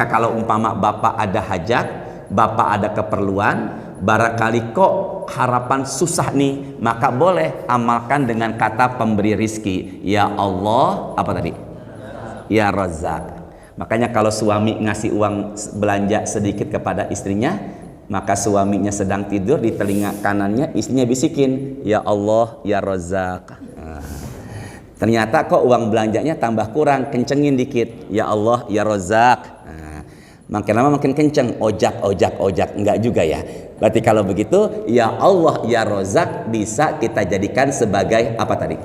Maka kalau umpama bapak ada hajat, bapak ada keperluan, barangkali kok harapan susah nih, maka boleh amalkan dengan kata pemberi rizki. Ya Allah, apa tadi? Ya Razzaq. Makanya kalau suami ngasih uang belanja sedikit kepada istrinya, maka suaminya sedang tidur, di telinga kanannya istrinya bisikin, Ya Allah, Ya Razzaq. Ternyata kok uang belanjanya tambah kurang, kencengin dikit, Ya Allah, Ya Razzaq. Makin lama makin kenceng, ojak. Enggak juga ya. Berarti kalau begitu, Ya Allah, Ya Razzaq bisa kita jadikan sebagai apa tadi?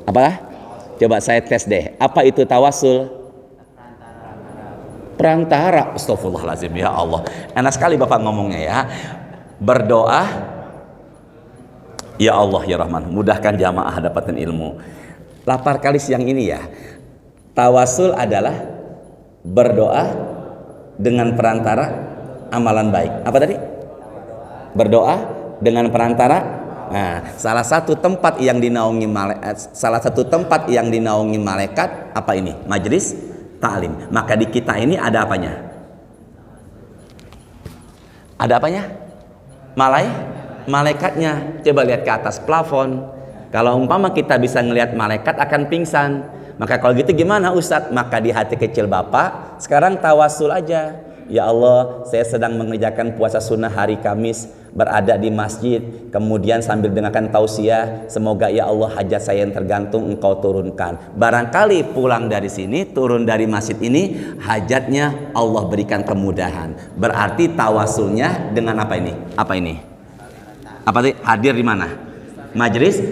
Apa? Coba saya tes deh. Apa itu tawasul? Perantara. Astagfirullahaladzim, ya Allah. Enak sekali Bapak ngomongnya ya. Berdoa, Ya Allah, Ya Rahman, mudahkan jamaah dapatin ilmu. Lapar kali siang ini ya. Tawasul adalah berdoa dengan perantara amalan baik. Apa tadi? Berdoa dengan perantara. Nah, salah satu tempat yang dinaungi malaikat apa ini? Majelis taklim. Maka di kita ini ada apanya? Ada apanya? Malaikatnya. Coba lihat ke atas plafon. Kalau umpama kita bisa ngelihat malaikat akan pingsan. Maka kalau gitu gimana Ustadz? Maka di hati kecil Bapak sekarang tawasul aja. Ya Allah, saya sedang mengerjakan puasa sunnah hari Kamis, berada di masjid, kemudian sambil dengarkan tausiah, semoga ya Allah hajat saya yang tergantung Engkau turunkan. Barangkali pulang dari sini, turun dari masjid ini, hajatnya Allah berikan kemudahan. Berarti tawasulnya dengan apa ini? Apa ini? Apa sih? Hadir di mana? Majelis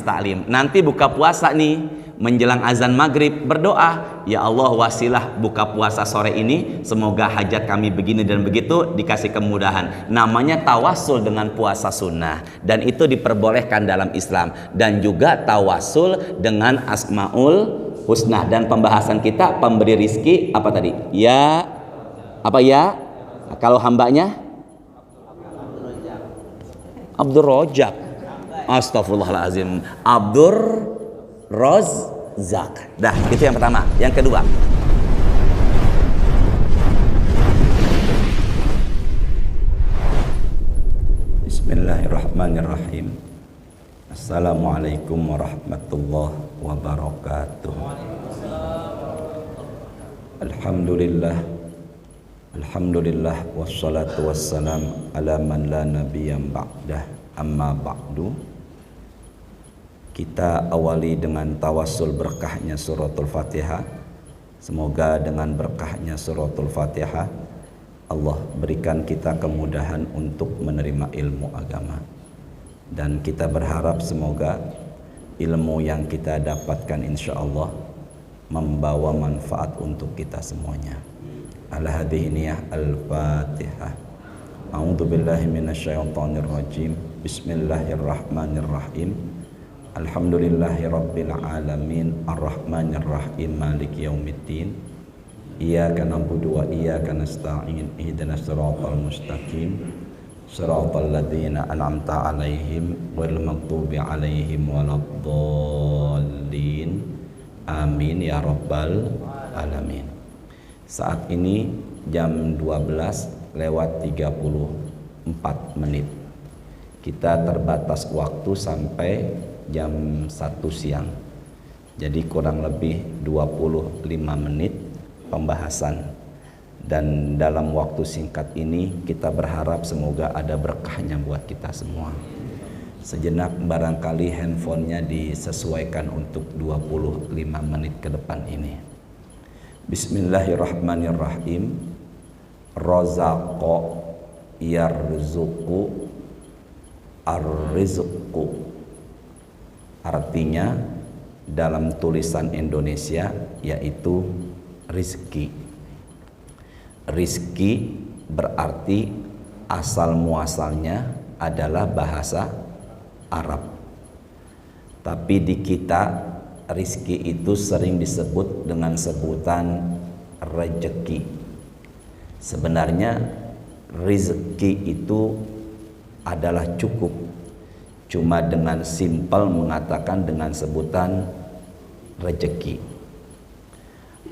taklim. Nanti buka puasa nih, menjelang azan maghrib berdoa, Ya Allah wasilah buka puasa sore ini, semoga hajat kami begini dan begitu dikasih kemudahan. Namanya tawasul dengan puasa sunnah, dan itu diperbolehkan dalam Islam. Dan juga tawasul dengan asmaul husna. Dan pembahasan kita pemberi rizki apa tadi? Ya apa ya? Kalau hambanya Abdur Rojak. Astagfirullahaladzim, Abdur Razzaq. Dah, itu yang pertama. Yang kedua, Bismillahirrahmanirrahim. Assalamualaikum warahmatullahi wabarakatuh. Alhamdulillah wassalatu wassalam ala man la nabiyya ba'dah. Amma ba'du. Kita awali dengan tawassul berkahnya suratul Fatihah. Semoga dengan berkahnya suratul Fatihah Allah berikan kita kemudahan untuk menerima ilmu agama. Dan kita berharap semoga ilmu yang kita dapatkan insya Allah membawa manfaat untuk kita semuanya. Al-Hadiniyah Al-Fatihah. A'udzu billahi minasyaitonir rajim. Bismillahirrahmanirrahim. Alhamdulillahi rabbil alamin, arrahmanir rahim, maliki yaumiddin. Iyyaka na'budu wa iyyaka nasta'in. Ihdinas siratal mustaqim. Siratal ladzina an'amta 'alaihim ghairil maghdubi 'alaihim waladdallin. Amin ya rabbal alamin. Saat ini jam 12:34. Kita terbatas waktu sampai jam 1 siang. Jadi kurang lebih 25 menit pembahasan. Dan dalam waktu singkat ini kita berharap semoga ada berkahnya buat kita semua. Sejenak barangkali handphonenya disesuaikan untuk 25 menit ke depan ini. Bismillahirrahmanirrahim. Razaqo yarzuqu ar-rizqu. Artinya dalam tulisan Indonesia yaitu rizki. Rizki berarti asal muasalnya adalah bahasa Arab. Tapi di kita rizki itu sering disebut dengan sebutan rejeki. Sebenarnya rizki itu adalah cukup, cuma dengan simpel mengatakan dengan sebutan rejeki.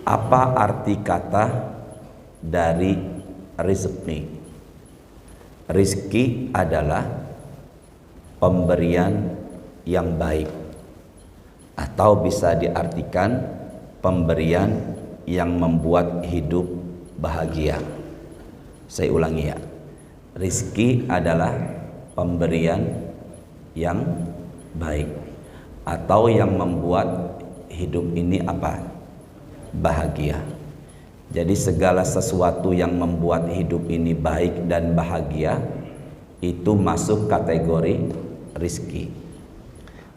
Apa arti kata dari rizki. Rizki adalah pemberian yang baik, atau bisa diartikan pemberian yang membuat hidup bahagia. Saya ulangi ya, rizki adalah pemberian yang baik atau yang membuat hidup ini apa? Bahagia. Jadi segala sesuatu yang membuat hidup ini baik dan bahagia itu masuk kategori rizki.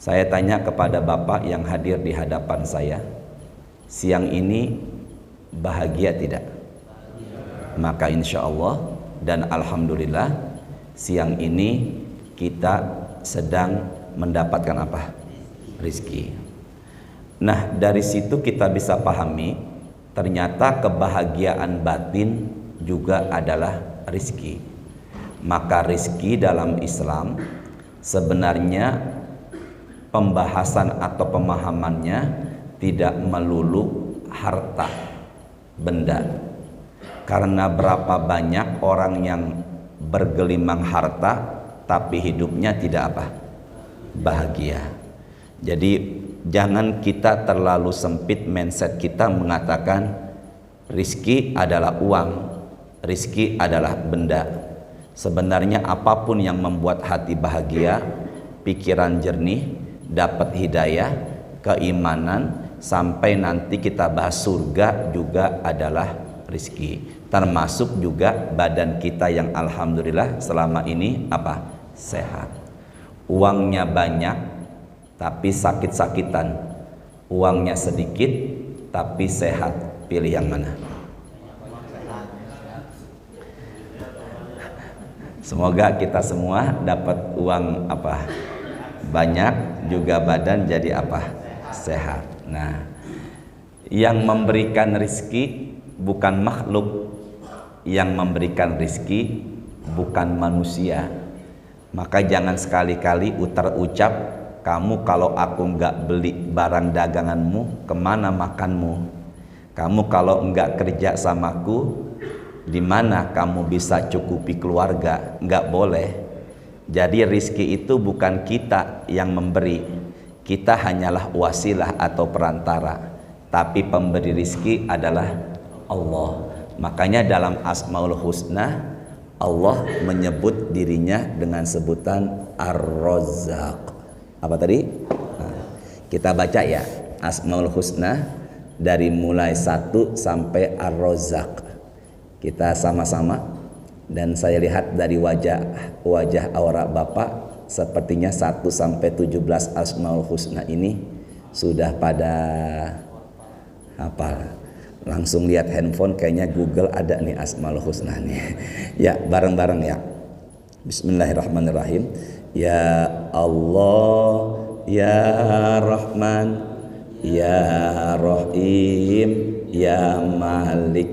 Saya tanya kepada Bapak yang hadir di hadapan saya, siang ini bahagia tidak? Maka insya Allah dan alhamdulillah siang ini kita sedang mendapatkan apa? Rizki. Nah, dari situ kita bisa pahami ternyata kebahagiaan batin juga adalah rizki. Maka rizki dalam Islam sebenarnya pembahasan atau pemahamannya tidak melulu harta benda. Karena berapa banyak orang yang bergelimang harta tapi hidupnya tidak apa? Bahagia. Jadi jangan kita terlalu sempit mindset kita mengatakan rizki adalah uang, rizki adalah benda. Sebenarnya apapun yang membuat hati bahagia, pikiran jernih, dapat hidayah, keimanan, sampai nanti kita bahas surga juga adalah rizki. Termasuk juga badan kita yang alhamdulillah selama ini apa? Sehat. Uangnya banyak tapi sakit-sakitan, uangnya sedikit tapi sehat, pilih yang mana? Semoga kita semua dapat uang apa? Banyak, juga badan jadi apa? Sehat. Nah, yang memberikan rizki bukan makhluk, yang memberikan rizki bukan manusia. Maka jangan sekali-kali ucap, kamu kalau aku nggak beli barang daganganmu, kemana makanmu? Kamu kalau nggak kerja samaku, di mana kamu bisa cukupi keluarga? Nggak boleh. Jadi rizki itu bukan kita yang memberi, kita hanyalah wasilah atau perantara, tapi pemberi rizki adalah Allah. Makanya dalam Asmaul Husna Allah menyebut dirinya dengan sebutan Ar-Razzaq. Apa tadi? Nah, kita baca ya Asmaul Husna dari mulai 1 sampai Ar-Razzaq. Kita sama-sama, dan saya lihat dari wajah aura Bapak sepertinya 1 sampai 17 Asmaul Husna ini sudah pada hafal. Langsung lihat handphone, kayaknya Google ada nih Asmaul Husna nih. Ya, bareng-bareng ya. Bismillahirrahmanirrahim. Ya Allah, ya Rahman, ya Rahim, ya Malik,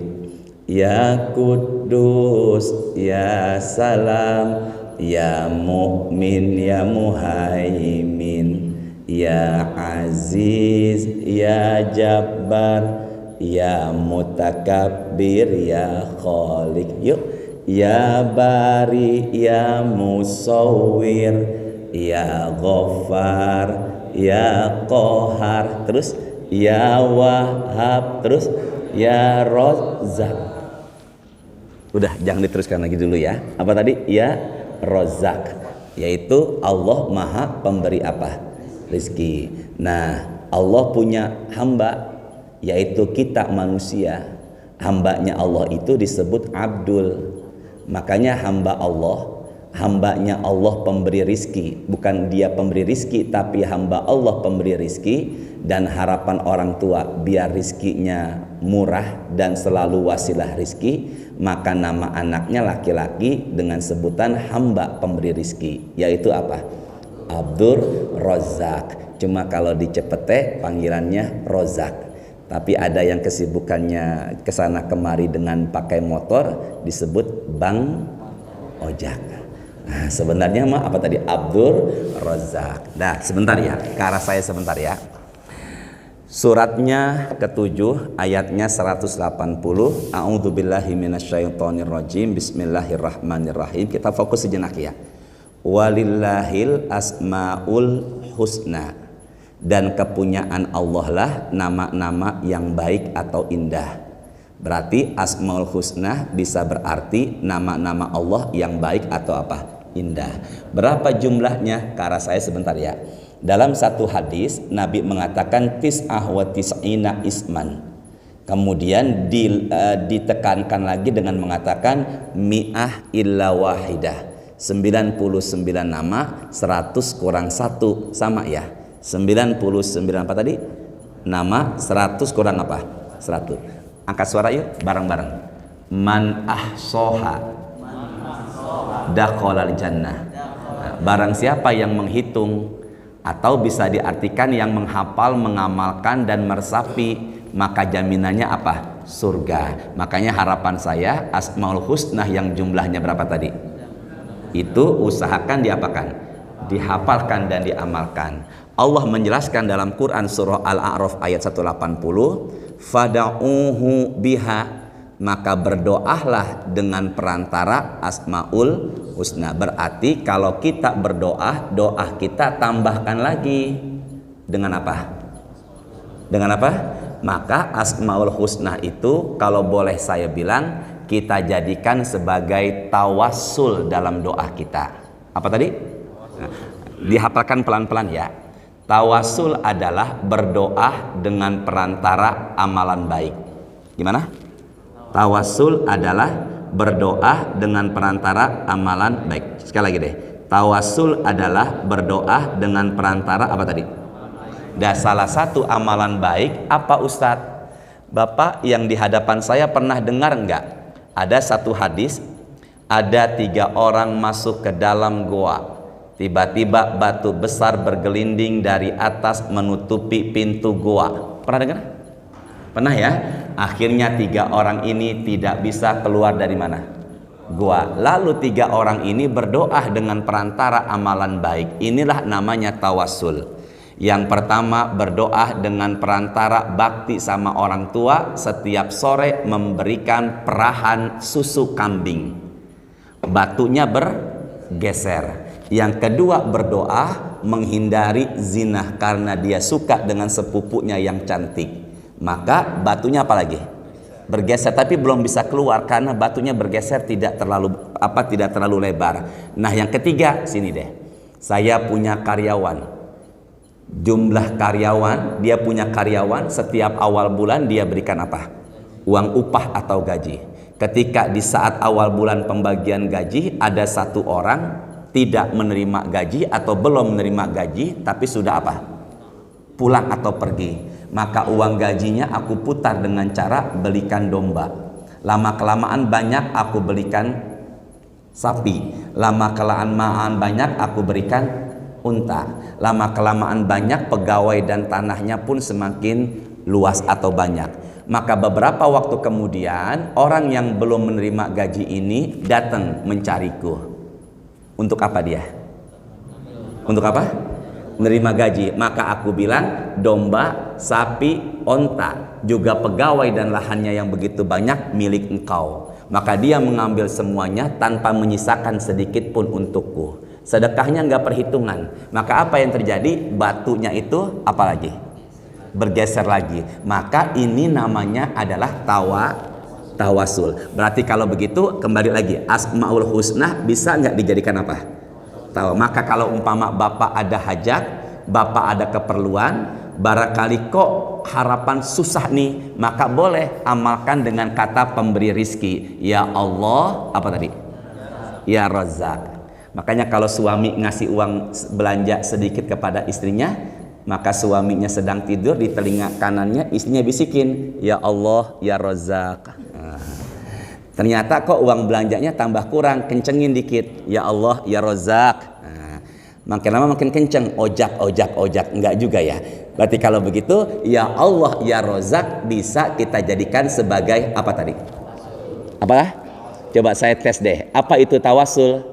ya Kudus, ya Salam, ya Mu'min, ya Muhaimin, ya Aziz, ya Jabbar, ya Mutakabbir, ya Khaliq. Yuk. Ya Bari, ya Musawwir, ya Ghaffar, ya Qahar, terus ya Wahhab, terus ya Razzaq. Udah, jangan diteruskan lagi dulu ya. Apa tadi? Ya Razzaq, yaitu Allah Maha pemberi apa? Rizki. Nah, Allah punya hamba, yaitu kita manusia. Hambanya Allah itu disebut Abdul. Makanya hambanya Allah pemberi rizki. Bukan dia pemberi rizki, tapi hamba Allah pemberi rizki. Dan harapan orang tua biar rizkinya murah dan selalu wasilah rizki, maka nama anaknya laki-laki dengan sebutan hamba pemberi rizki, yaitu apa? Abdur Razzaq. Cuma kalau di Cepete panggilannya Rozak. Tapi ada yang kesibukannya kesana kemari dengan pakai motor disebut Bang Ojak. Nah, sebenarnya mah apa tadi? Abdur Razzaq. Nah, sebentar ya, ke arah saya sebentar ya. Suratnya ke-7 ayatnya 180. A'udzubillahi minasyaitonirrajim. Bismillahirrahmanirrahim. Kita fokus sejenak ya. Walillahil asmaul husna. Dan kepunyaan Allah lah nama-nama yang baik atau indah. Berarti asmaul husna bisa berarti nama-nama Allah yang baik atau apa? Indah. Berapa jumlahnya? Ke arah saya sebentar ya. Dalam satu hadis Nabi mengatakan tis'ah wa tis'ina isman. Kemudian ditekankan lagi dengan mengatakan mi'ah illa wahidah. 99 nama, 100 kurang 1 sama ya. 99 apa tadi? Nama, 100 kurang apa? 100. Angkat suara yuk bareng-bareng. Man ahsoha dakhalal jannah. Barang siapa yang menghitung, atau bisa diartikan yang menghafal, mengamalkan dan meresapi, maka jaminannya apa? Surga. Makanya harapan saya asmaul husnah yang jumlahnya berapa tadi? Itu usahakan diapakan? Dihafalkan dan diamalkan. Allah menjelaskan dalam Quran surah Al-A'raf ayat 180, fada'uhu biha, maka berdoalah dengan perantara asmaul husna. Berarti kalau kita berdoa, doa kita tambahkan lagi dengan apa? Dengan apa? Maka asmaul husna itu kalau boleh saya bilang, kita jadikan sebagai tawassul dalam doa kita. Apa tadi? Nah, dihafalkan pelan-pelan ya. Tawassul adalah berdoa dengan perantara amalan baik. Gimana? Tawassul adalah berdoa dengan perantara amalan baik. Sekali lagi deh. Tawassul adalah berdoa dengan perantara apa tadi? Dan salah satu amalan baik apa Ustadz? Bapak yang di hadapan saya pernah dengar enggak? Ada satu hadis, ada 3 orang masuk ke dalam goa. Tiba-tiba batu besar bergelinding dari atas menutupi pintu goa. Pernah dengar? Pernah ya? Akhirnya 3 orang ini tidak bisa keluar dari mana? Gua. Lalu 3 orang ini berdoa dengan perantara amalan baik. Inilah namanya tawassul. Yang pertama berdoa dengan perantara bakti sama orang tua, setiap sore memberikan perahan susu kambing. Batunya bergeser. Yang kedua berdoa menghindari zina karena dia suka dengan sepupunya yang cantik. Maka batunya apa lagi? Bergeser, tapi belum bisa keluar karena batunya bergeser tidak terlalu lebar. Nah, yang ketiga sini deh. Saya punya karyawan. Jumlah karyawan, dia punya karyawan, setiap awal bulan dia berikan apa? Uang upah atau gaji. Ketika di saat awal bulan pembagian gaji ada 1 orang tidak menerima gaji atau belum menerima gaji tapi sudah apa? Pulang atau pergi. Maka uang gajinya aku putar dengan cara belikan domba. Lama kelamaan banyak aku belikan sapi. Lama kelamaan banyak aku berikan unta. Lama kelamaan banyak pegawai dan tanahnya pun semakin luas atau banyak. Maka beberapa waktu kemudian orang yang belum menerima gaji ini datang mencariku. Untuk apa dia? Untuk apa? Menerima gaji. Maka aku bilang domba, sapi, onta, juga pegawai dan lahannya yang begitu banyak milik engkau. Maka dia mengambil semuanya tanpa menyisakan sedikit pun untukku. Sedekahnya enggak perhitungan. Maka apa yang terjadi? Batunya itu apa lagi? Bergeser lagi. Maka ini namanya adalah tawasul. Berarti kalau begitu kembali lagi, asmaul husna bisa nggak dijadikan apa? Tahu. Maka kalau umpama bapak ada hajat, bapak ada keperluan, barangkali kok harapan susah nih, maka boleh amalkan dengan kata pemberi rizki. Ya Allah, apa tadi? Ya Razzaq. Makanya kalau suami ngasih uang belanja sedikit kepada istrinya, maka suaminya sedang tidur, di telinga kanannya istrinya bisikin, Ya Allah, Ya Razzaq. Ternyata kok uang belanjanya tambah kurang, kencengin dikit, Ya Allah, Ya Razzaq. Makin lama makin kenceng, ojak. Enggak juga ya. Berarti kalau begitu, Ya Allah, Ya Razzaq bisa kita jadikan sebagai apa tadi? Apa? Coba saya tes deh. Apa itu tawasul?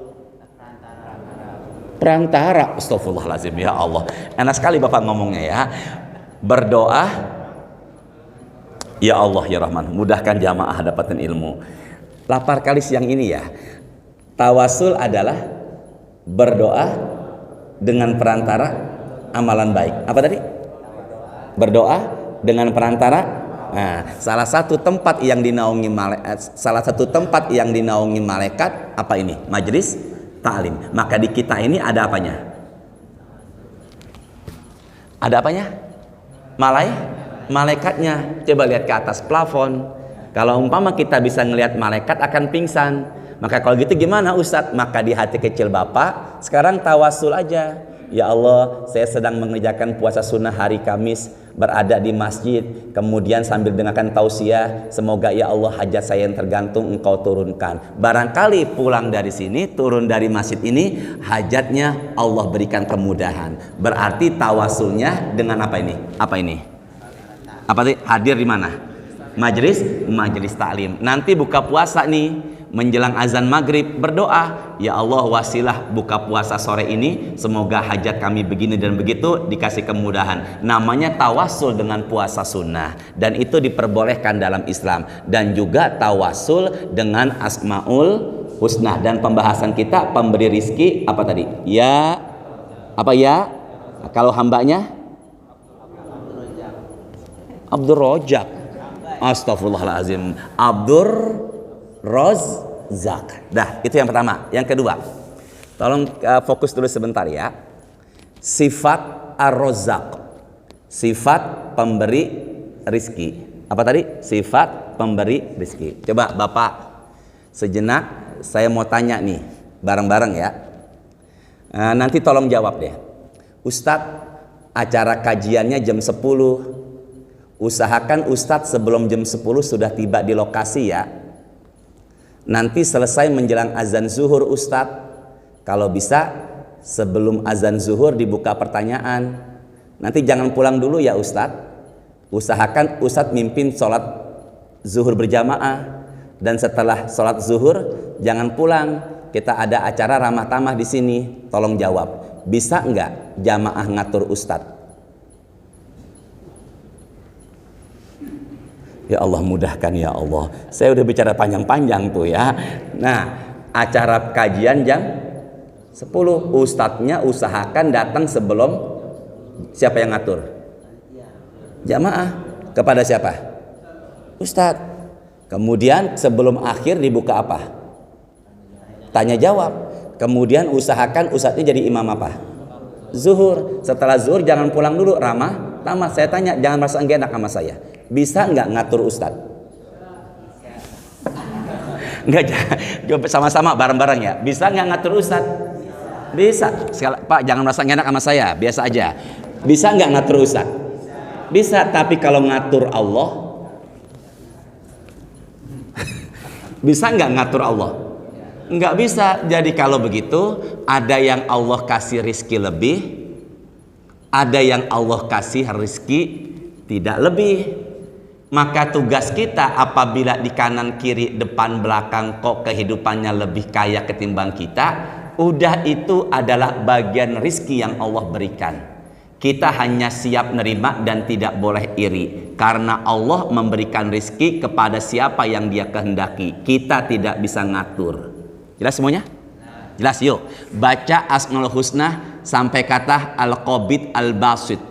Perantara. Astagfirullahaladzim, ya Allah. Enak sekali Bapak ngomongnya ya. berdoa, ya Allah ya Rahman, mudahkan jamaah dapatkan ilmu. Lapar kali siang ini ya. Tawasul adalah berdoa dengan perantara amalan baik. Apa tadi? Berdoa dengan perantara. Nah, salah satu tempat yang dinaungi malaikat apa ini? Majelis taklim. Maka di kita ini ada apanya? Ada apanya? Malaikatnya. Coba lihat ke atas plafon. Kalau umpama kita bisa ngelihat malaikat akan pingsan. Maka kalau gitu gimana Ustadz? Maka di hati kecil Bapak sekarang tawasul aja. Ya Allah, saya sedang mengerjakan puasa sunnah hari Kamis, berada di masjid, kemudian sambil dengarkan tausiah, semoga ya Allah hajat saya yang tergantung Engkau turunkan. Barangkali pulang dari sini, turun dari masjid ini, hajatnya Allah berikan kemudahan. Berarti tawasulnya dengan apa ini? Apa ini? Apa sih? Hadir di mana? Majelis taklim. Nanti buka puasa nih, menjelang azan maghrib berdoa, ya Allah wasilah buka puasa sore ini, semoga hajat kami begini dan begitu dikasih kemudahan. Namanya tawasul dengan puasa sunnah, dan itu diperbolehkan dalam Islam. Dan juga tawasul dengan asmaul husna. Dan pembahasan kita pemberi rizki apa tadi? Ya, apa ya? Kalau hambanya Abdur Rojak. Astagfirullahaladzim. Abdur Rozak. Dah, itu yang pertama. Yang kedua, tolong fokus dulu sebentar ya. Sifat Ar-Rozak, sifat pemberi rizki. Apa tadi? Sifat pemberi rizki. Coba Bapak sejenak, saya mau tanya nih, bareng-bareng ya. Nanti tolong jawab deh. Ustadz, acara kajiannya jam 10. Usahakan Ustadz sebelum jam 10 sudah tiba di lokasi ya. Nanti selesai menjelang azan zuhur Ustadz. Kalau bisa sebelum azan zuhur dibuka pertanyaan. Nanti jangan pulang dulu ya Ustadz. Usahakan Ustadz mimpin sholat zuhur berjamaah. Dan setelah sholat zuhur jangan pulang. Kita ada acara ramah tamah di sini. Tolong jawab. Bisa nggak jamaah ngatur Ustadz? Ya Allah mudahkan ya Allah. Saya udah bicara panjang-panjang tuh ya. Nah, acara kajian jam 10. Ustadznya usahakan datang sebelum. Siapa yang ngatur? Jamaah. Kepada siapa? Ustadz. Kemudian sebelum akhir dibuka apa? Tanya jawab. Kemudian usahakan ustadznya jadi imam apa? Zuhur. Setelah zuhur jangan pulang dulu, ramah tamah. Saya tanya, jangan merasa enggak enak sama saya. Bisa nggak ngatur Ustadz? Enggak, jawab sama-sama bareng-bareng ya. Bisa nggak ngatur Ustadz? Bisa. Pak, jangan merasa nggak enak sama saya, biasa aja. Bisa nggak ngatur Ustadz? Bisa, tapi kalau ngatur Allah, bisa nggak ngatur Allah? Nggak bisa. Jadi kalau begitu, ada yang Allah kasih rizki lebih, ada yang Allah kasih rizki tidak lebih. Maka tugas kita apabila di kanan kiri depan belakang kok kehidupannya lebih kaya ketimbang kita, udah itu adalah bagian rizki yang Allah berikan. Kita hanya siap nerima dan tidak boleh iri, karena Allah memberikan rizki kepada siapa yang Dia kehendaki. Kita tidak bisa ngatur. Jelas semuanya? Jelas. Yuk baca Asmaul Husna sampai kata Al-Qabid Al-Basit.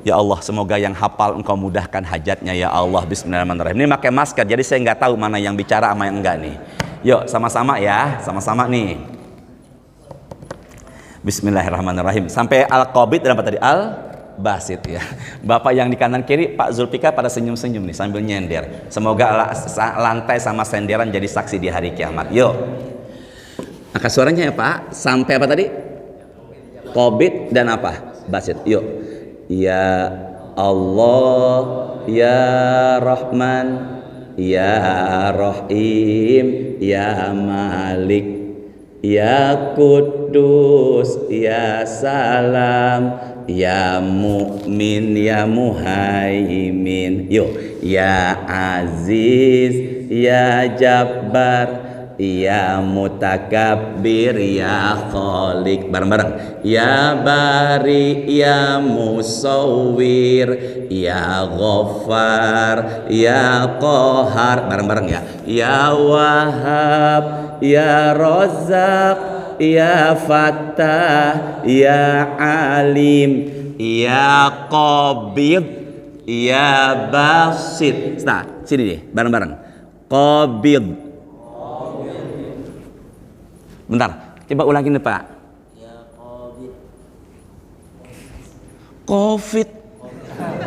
Ya Allah, semoga yang hafal Engkau mudahkan hajatnya ya Allah. Bismillahirrahmanirrahim. Ini pakai masker, jadi saya nggak tahu mana yang bicara sama yang enggak nih. Yuk sama-sama ya, sama-sama nih. Bismillahirrahmanirrahim. Sampai Al-Qabid dan apa tadi? Al-Basit ya. Bapak yang di kanan kiri Pak Zulfikar pada senyum-senyum nih sambil nyender. Semoga lantai sama senderan jadi saksi di hari kiamat. Yuk. Angkat suaranya ya Pak. Sampai apa tadi? Qabid dan apa? Basit. Yuk. Ya Allah, Ya Rahman, Ya Rahim, Ya Malik, Ya Kudus, Ya Salam, Ya Mu'min, Ya Muhaimin. Yuk. Ya Aziz, Ya Jabbar, Ya Mutakabbir ya Khaliq. Bareng-bareng. Ya Bari ya Musawwir ya Ghaffar ya Qahar. Bareng-bareng ya. Ya Wahhab ya Razzaq ya Fattah ya Alim ya Qabid ya Basit. Nah, sini deh, bareng-bareng. Qabid. Bentar, coba ulangin deh Pak. Ya Qabid. Covid.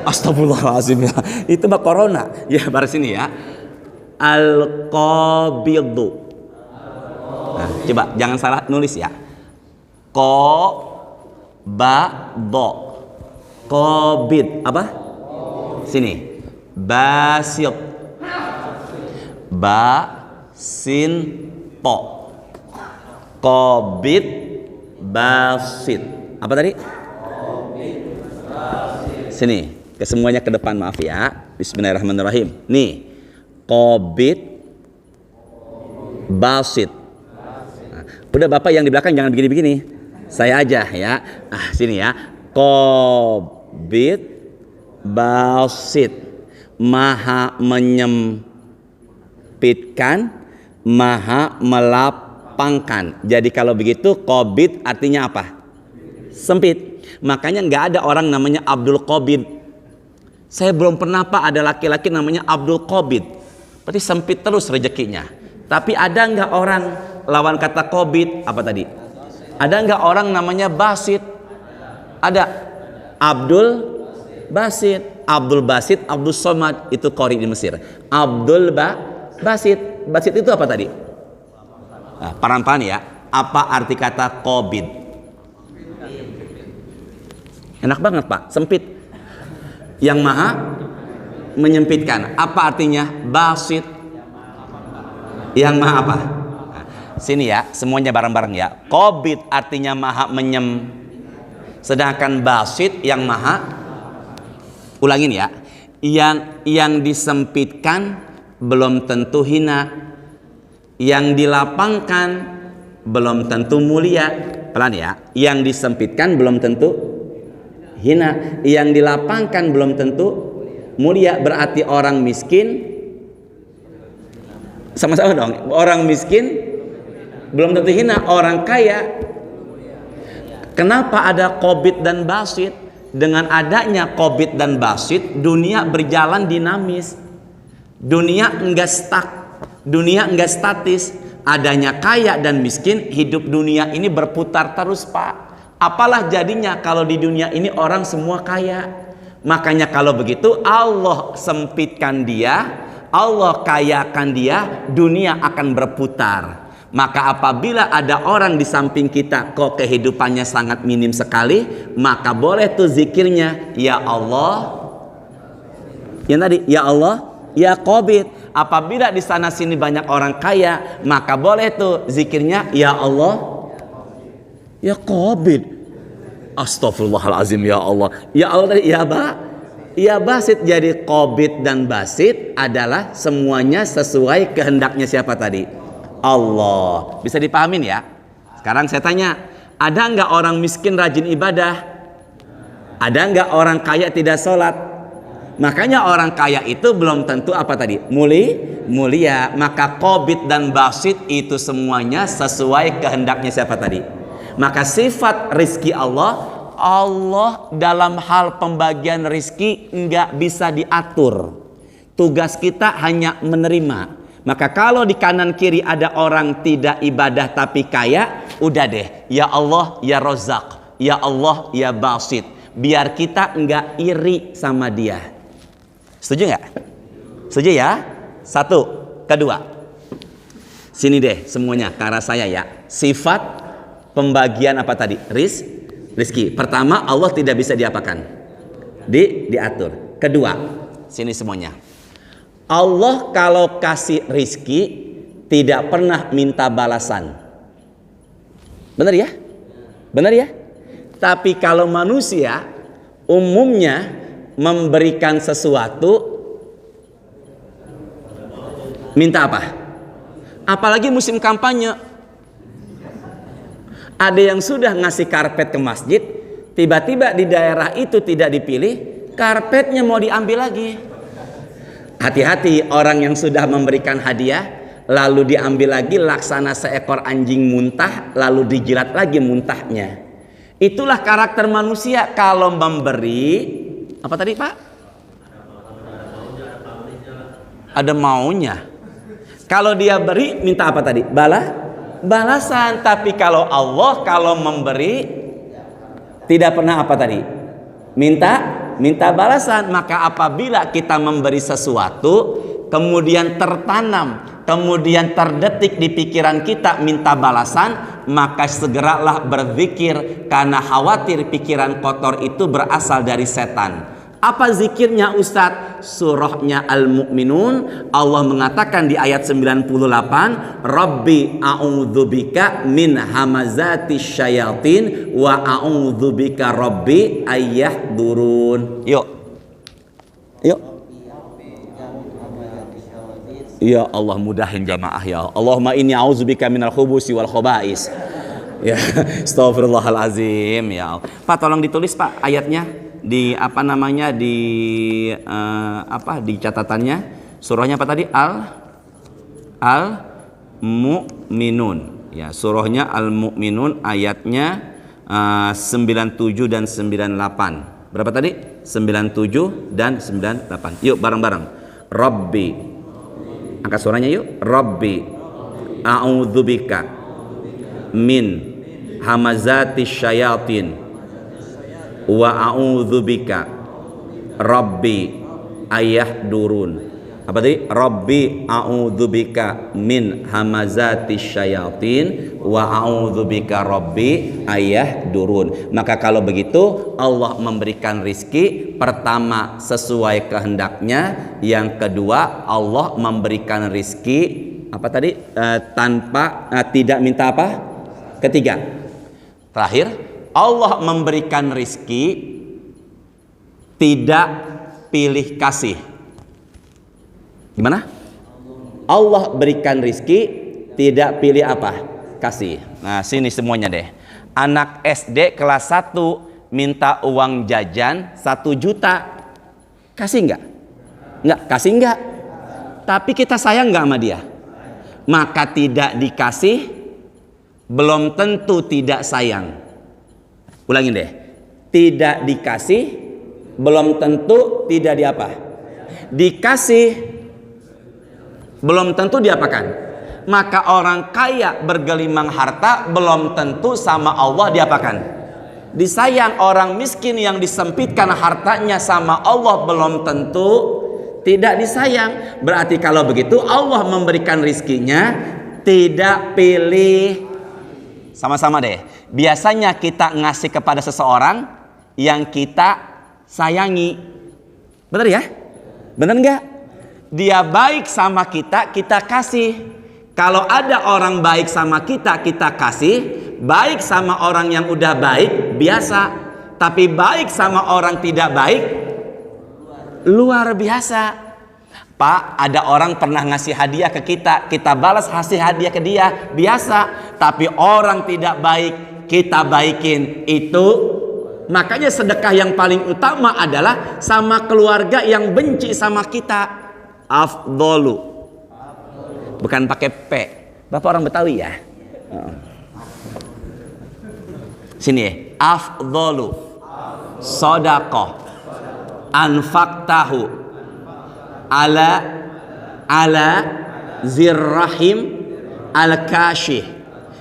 Astagfirullahaladzim ya. Itu mah corona. Ya, baru sini ya. Al-Qabidu. Nah, coba jangan salah nulis ya. Ba-do. Qabid. Apa? Sini. Basit. Ba-sin po. Qabid basit. Apa tadi? Sini, ke semuanya ke depan, maaf ya. Bismillahirrahmanirrahim. Nih. Qabid basit. Nah, udah Bapak yang di belakang jangan begini-begini. Saya aja ya. Ah, sini ya. Qabid basit. Maha menyempitkan, maha melapangkan. Jadi kalau begitu Qabid artinya apa? Sempit. Makanya nggak ada orang namanya Abdul Qabid. Saya belum pernah Pak ada laki-laki namanya Abdul Qabid. Berarti sempit terus rezekinya. Tapi ada nggak orang lawan kata Qabid apa tadi? Ada nggak orang namanya Basit? Ada. Abdul Basit, Abdul Basit, Abdul Somad, itu qori di Mesir. Abdul Basit. Basit itu apa tadi? Nah, paran-paran ya. Apa arti kata Qabid? Enak banget Pak, sempit. Yang maha menyempitkan. Apa artinya? Basit. Yang maha apa? Nah, sini ya, semuanya bareng-bareng ya. Qabid artinya maha sedangkan basit yang maha. Ulangin ya. Yang disempitkan belum tentu hina. Yang dilapangkan belum tentu mulia. Pelan ya. Yang disempitkan belum tentu hina. Yang dilapangkan belum tentu mulia. Berarti orang miskin, sama-sama dong. Orang miskin belum tentu hina. Orang kaya. Kenapa ada Qabid dan Basit? Dengan adanya Qabid dan Basit, dunia berjalan dinamis. Dunia enggak stuck. Dunia enggak statis. Adanya kaya dan miskin, hidup dunia ini berputar terus Pak. Apalah jadinya kalau di dunia ini orang semua kaya. Makanya kalau begitu Allah sempitkan dia, Allah kayakan dia, dunia akan berputar. Maka apabila ada orang di samping kita kok kehidupannya sangat minim sekali, maka boleh tuh zikirnya, ya Allah. Yang tadi, ya Allah, ya Qabid. Apabila di sana sini banyak orang kaya, maka boleh tuh zikirnya, ya Allah, ya Qabid. Astagfirullahalazim, ya Allah. Ya Allah tadi, ya Basit. Jadi Qabid dan Basit adalah semuanya sesuai kehendaknya siapa tadi? Allah. Bisa dipahamin ya? Sekarang saya tanya, ada nggak orang miskin rajin ibadah? Ada nggak orang kaya tidak sholat? Makanya orang kaya itu belum tentu apa tadi? Mulia. Maka Qabid dan Basit itu semuanya sesuai kehendaknya siapa tadi? Maka sifat rizki Allah dalam hal pembagian rizki nggak bisa diatur. Tugas kita hanya menerima. Maka kalau di kanan kiri ada orang tidak ibadah tapi kaya, udah deh, ya Allah ya Razzaq, ya Allah ya Basit. Biar kita nggak iri sama dia. Setuju nggak? Setuju ya? Satu. Kedua, sini deh semuanya ke arah saya ya. Sifat pembagian apa tadi? Rizki. Pertama, Allah tidak bisa diapakan? Diatur. Kedua, sini semuanya. Allah kalau kasih rizki tidak pernah minta balasan. Benar ya? Benar ya? Tapi kalau manusia umumnya memberikan sesuatu minta apa? Apalagi musim kampanye. Ada yang sudah ngasih karpet ke masjid, tiba-tiba di daerah itu tidak dipilih, karpetnya mau diambil lagi. Hati-hati orang yang sudah memberikan hadiah lalu diambil lagi laksana seekor anjing muntah lalu dijilat lagi muntahnya. Itulah karakter manusia kalau memberi. Apa tadi Pak? Ada maunya. Kalau dia beri minta apa tadi? Balasan. Tapi kalau Allah kalau memberi tidak pernah apa tadi? Minta balasan. Maka apabila kita memberi sesuatu kemudian tertanam, kemudian terdetik di pikiran kita minta balasan, maka segeralah berzikir karena khawatir pikiran kotor itu berasal dari setan. Apa zikirnya Ustadz? Surahnya Al-Mu'minun. Allah mengatakan di ayat 98, Rabbi a'udzubika min hamazati syayatin wa a'udzubika Rabbi ayyahdurun. Yuk. Ya Allah, mudahin jamaah ya. Allahumma inni a'udzubika minal khubusi wal khaba'is. Ya, astagfirullahalazim ya. Pak tolong ditulis Pak ayatnya di di catatannya. Surahnya apa tadi? Al Mu'minun. Ya, surahnya Al Mu'minun ayatnya 97 dan 98. Berapa tadi? 97 dan 98. Yuk bareng-bareng. Rabbi. Angkat suaranya yuk. Rabbi a'udzubika min hamazati syayatin wa a'udzubika Rabbi ayahdurun. Apa tadi? Rabbi a'udzubika min hamazati syayatin wa a'udzubika Rabbi ayahdurun. Maka kalau begitu Allah memberikan rizki, pertama sesuai kehendaknya, yang kedua Allah memberikan rizki apa tadi? Tanpa tidak minta apa? Ketiga, terakhir Allah memberikan rizki tidak pilih kasih. Gimana? Allah berikan rizki tidak pilih apa? Kasih. Nah sini semuanya deh. Anak SD kelas 1 minta uang jajan 1 juta. Kasih enggak? Enggak, kasih enggak. Tapi kita sayang enggak sama dia? Maka tidak dikasih belum tentu tidak sayang. Ulangin deh. Tidak dikasih belum tentu tidak diapa? Dikasih belum tentu diapakan. Maka orang kaya bergelimang harta belum tentu sama Allah diapakan? Disayang. Orang miskin yang disempitkan hartanya sama Allah belum tentu tidak disayang. Berarti kalau begitu Allah memberikan rizkinya tidak pilih. Sama-sama deh. Biasanya kita ngasih kepada seseorang yang kita sayangi. Bener ya? Bener nggak? Dia baik sama kita, kita kasih. Kalau ada orang baik sama kita, kita kasih. Baik sama orang yang udah baik, biasa. Tapi baik sama orang tidak baik, luar biasa. Pak, ada orang pernah ngasih hadiah ke kita, kita balas kasih hadiah ke dia, biasa. Tapi orang tidak baik, kita baikin. Itu makanya sedekah yang paling utama adalah sama keluarga yang benci sama kita. Afdolu, bukan pakai P. Bapak orang Betawi ya. Sini ya. Afdolu sodaqah anfaqtahu ala zirrahim al-kashih.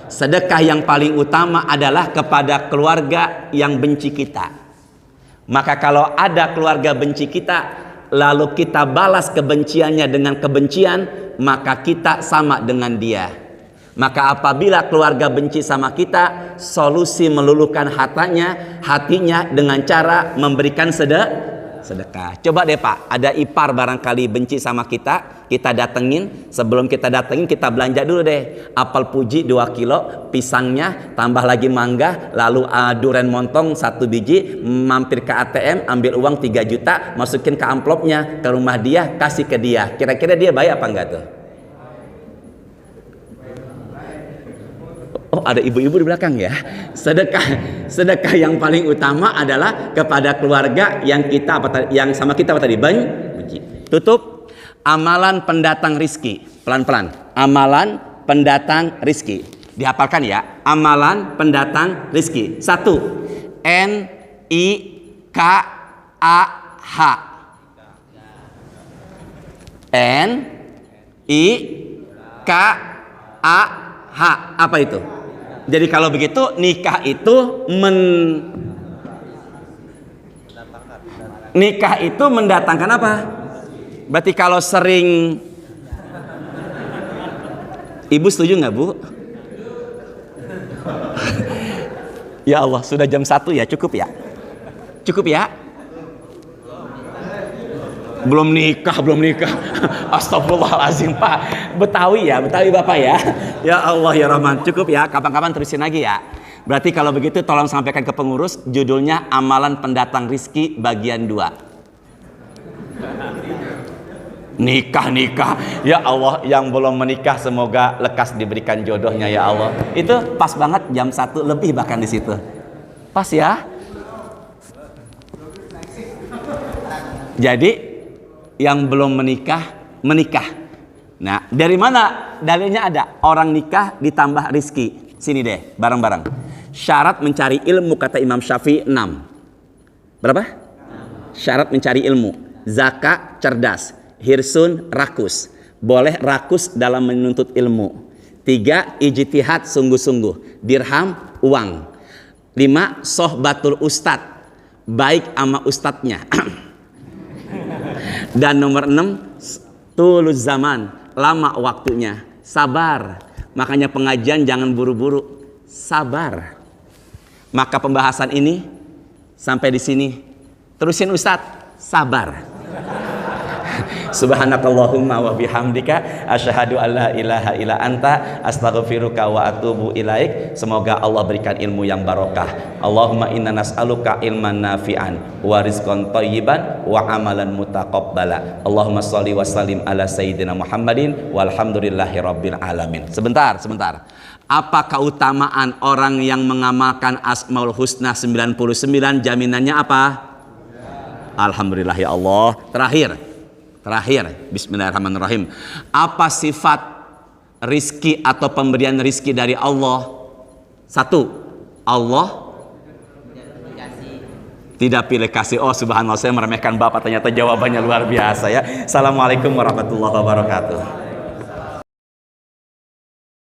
Sedekah yang paling utama adalah kepada keluarga yang benci kita. Maka kalau ada keluarga benci kita lalu kita balas kebenciannya dengan kebencian, maka kita sama dengan dia. Maka apabila keluarga benci sama kita, solusi meluluhkan hatinya dengan cara memberikan sedekah. Coba deh Pak, ada ipar barangkali benci sama kita, kita datengin. Sebelum kita datengin, kita belanja dulu deh. Apel Fuji 2 kilo, pisangnya tambah lagi mangga, lalu durian montong 1 biji, mampir ke ATM, ambil uang 3 juta, masukin ke amplopnya, ke rumah dia, kasih ke dia. Kira-kira dia baik apa enggak tuh? Oh, ada ibu-ibu di belakang ya. Sedekah yang paling utama adalah kepada keluarga yang kita yang sama kita apa tadi? Benci. Tutup. Amalan pendatang rizki. Pelan-pelan. Amalan pendatang rizki. Dihafalkan ya. Amalan pendatang rizki. 1. N-I-K-A-H. N-I-K-A-H. Apa itu? Jadi kalau begitu nikah itu nikah itu mendatangkan apa? Berarti kalau sering, ibu setuju nggak bu? Ya Allah, sudah jam 1 ya, cukup ya? Cukup ya? Belum nikah. Astagfirullahaladzim Pak. Betawi ya, Betawi Bapak ya. Ya Allah ya Rahman, cukup ya, kapan-kapan terusin lagi ya. Berarti kalau begitu tolong sampaikan ke pengurus, judulnya Amalan Pendatang Rizki bagian 2. Nikah. Ya Allah, yang belum menikah semoga lekas diberikan jodohnya ya Allah. Itu pas banget jam 1 lebih bahkan di situ. Pas ya. Jadi yang belum menikah. Nah, dari mana dalilnya ada? Orang nikah ditambah rizki. Sini deh, bareng-bareng. Syarat mencari ilmu kata Imam Syafi'i 6. Berapa? Syarat mencari ilmu. Zaka, cerdas. Hirsun, rakus. Boleh rakus dalam menuntut ilmu. 3. Ijtihad, sungguh-sungguh. Dirham, uang. 5. Sohbatul ustad. Baik sama ustadznya. Dan nomor 6, tuluz zaman, lama waktunya, sabar. Makanya pengajian jangan buru-buru, sabar. Maka pembahasan ini sampai di sini. Terusin Ustadz, sabar. Subhanakallahumma wa bihamdika asyhadu alla ilaha illa anta astaghfiruka wa atubu ilaik. Semoga Allah berikan ilmu yang barokah. Allahumma inna nas'aluka ilman nafi'an wa rizqan thayyiban wa amalan mutaqabbala. Allahumma shalli wa sallim ala sayyidina Muhammadin walhamdulillahi rabbil alamin. Sebentar. Apa keutamaan orang yang mengamalkan Asmaul Husna 99? Jaminannya apa? Alhamdulillah ya Allah. Terakhir, bismillahirrahmanirrahim. Apa sifat rizki atau pemberian rizki dari Allah? 1. Allah tidak pilih kasih. Oh subhanallah, saya meremehkan Bapak, ternyata jawabannya luar biasa ya. Assalamualaikum warahmatullahi wabarakatuh.